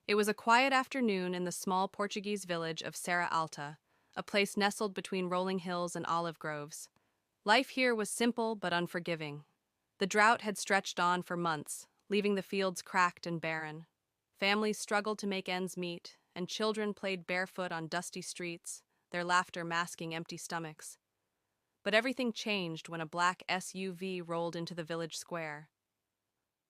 It was a quiet afternoon in the small Portuguese village of Serra Alta, a place nestled between rolling hills and olive groves. Life here was simple but unforgiving. The drought had stretched on for months, leaving the fields cracked and barren. Families struggled to make ends meet, and children played barefoot on dusty streets, their laughter masking empty stomachs. But everything changed when a black SUV rolled into the village square.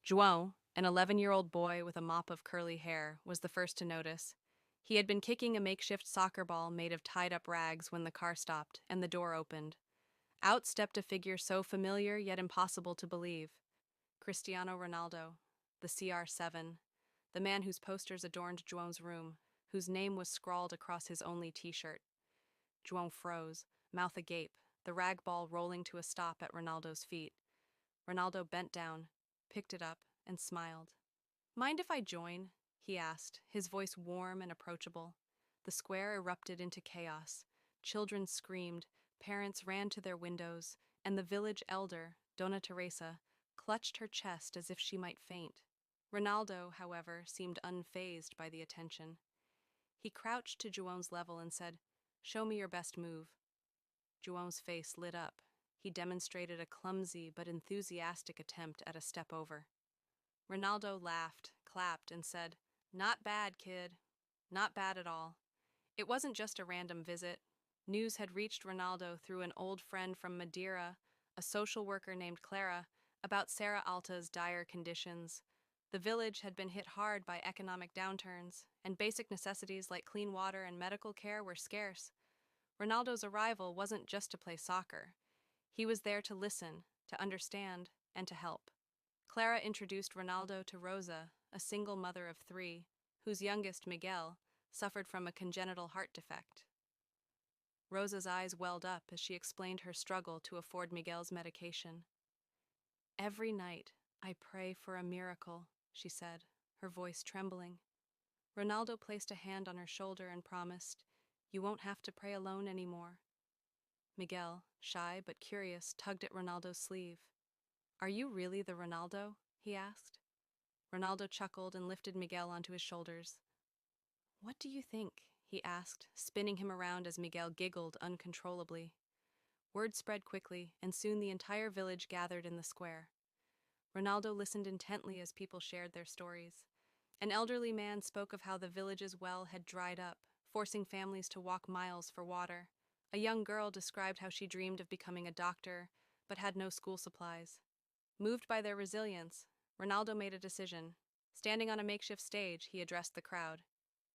João, an 11-year-old boy with a mop of curly hair, was the first to notice. He had been kicking a makeshift soccer ball made of tied-up rags when the car stopped and the door opened. Out stepped a figure so familiar yet impossible to believe. Cristiano Ronaldo, the CR7, the man whose posters adorned João's room, whose name was scrawled across his only t-shirt. João froze, mouth agape, the rag ball rolling to a stop at Ronaldo's feet. Ronaldo bent down, picked it up, and smiled. "Mind if I join?" he asked, his voice warm and approachable. The square erupted into chaos. Children screamed, parents ran to their windows, and the village elder, Dona Teresa, clutched her chest as if she might faint. Ronaldo, however, seemed unfazed by the attention. He crouched to João's level and said, "Show me your best move." João's face lit up. He demonstrated a clumsy but enthusiastic attempt at a step over. Ronaldo laughed, clapped, and said, "Not bad, kid. Not bad at all." It wasn't just a random visit. News had reached Ronaldo through an old friend from Madeira, a social worker named Clara, about Serra Alta's dire conditions. The village had been hit hard by economic downturns, and basic necessities like clean water and medical care were scarce. Ronaldo's arrival wasn't just to play soccer. He was there to listen, to understand, and to help. Clara introduced Ronaldo to Rosa, a single mother of 3, whose youngest, Miguel, suffered from a congenital heart defect. Rosa's eyes welled up as she explained her struggle to afford Miguel's medication. "Every night, I pray for a miracle," she said, her voice trembling. Ronaldo placed a hand on her shoulder and promised, "You won't have to pray alone anymore." Miguel, shy but curious, tugged at Ronaldo's sleeve. "Are you really the Ronaldo?" he asked. Ronaldo chuckled and lifted Miguel onto his shoulders. "What do you think?" he asked, spinning him around as Miguel giggled uncontrollably. Word spread quickly, and soon the entire village gathered in the square. Ronaldo listened intently as people shared their stories. An elderly man spoke of how the village's well had dried up, forcing families to walk miles for water. A young girl described how she dreamed of becoming a doctor, but had no school supplies. Moved by their resilience, Ronaldo made a decision. Standing on a makeshift stage, he addressed the crowd.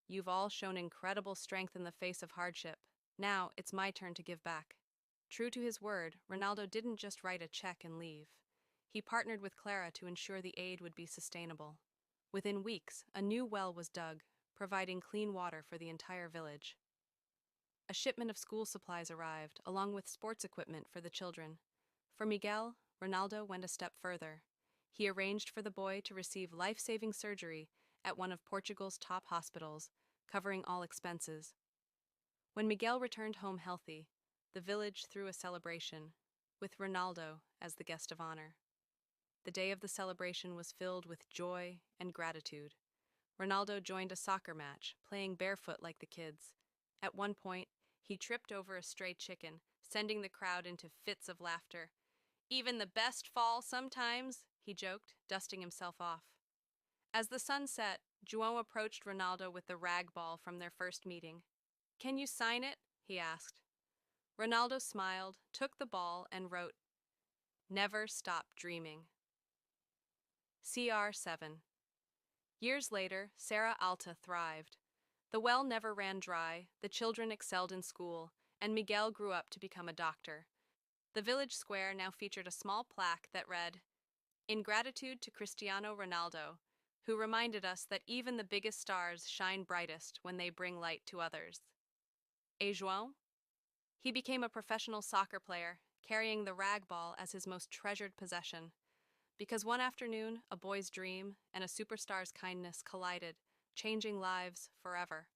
"You've all shown incredible strength in the face of hardship. Now, it's my turn to give back." True to his word, Ronaldo didn't just write a check and leave. He partnered with Clara to ensure the aid would be sustainable. Within weeks, a new well was dug, providing clean water for the entire village. A shipment of school supplies arrived, along with sports equipment for the children. For Miguel, Ronaldo went a step further. He arranged for the boy to receive life-saving surgery at one of Portugal's top hospitals, covering all expenses. When Miguel returned home healthy, the village threw a celebration, with Ronaldo as the guest of honor. The day of the celebration was filled with joy and gratitude. Ronaldo joined a soccer match, playing barefoot like the kids. At one point, he tripped over a stray chicken, sending the crowd into fits of laughter. "Even the best fall sometimes," he joked, dusting himself off. As the sun set, João approached Ronaldo with the rag ball from their first meeting. "Can you sign it?" he asked. Ronaldo smiled, took the ball, and wrote, "Never stop dreaming." CR7. Years later, Serra Alta thrived. The well never ran dry, the children excelled in school, and Miguel grew up to become a doctor. The village square now featured a small plaque that read, "In gratitude to Cristiano Ronaldo, who reminded us that even the biggest stars shine brightest when they bring light to others." Et João? He became a professional soccer player, carrying the rag ball as his most treasured possession. Because one afternoon, a boy's dream and a superstar's kindness collided, changing lives forever.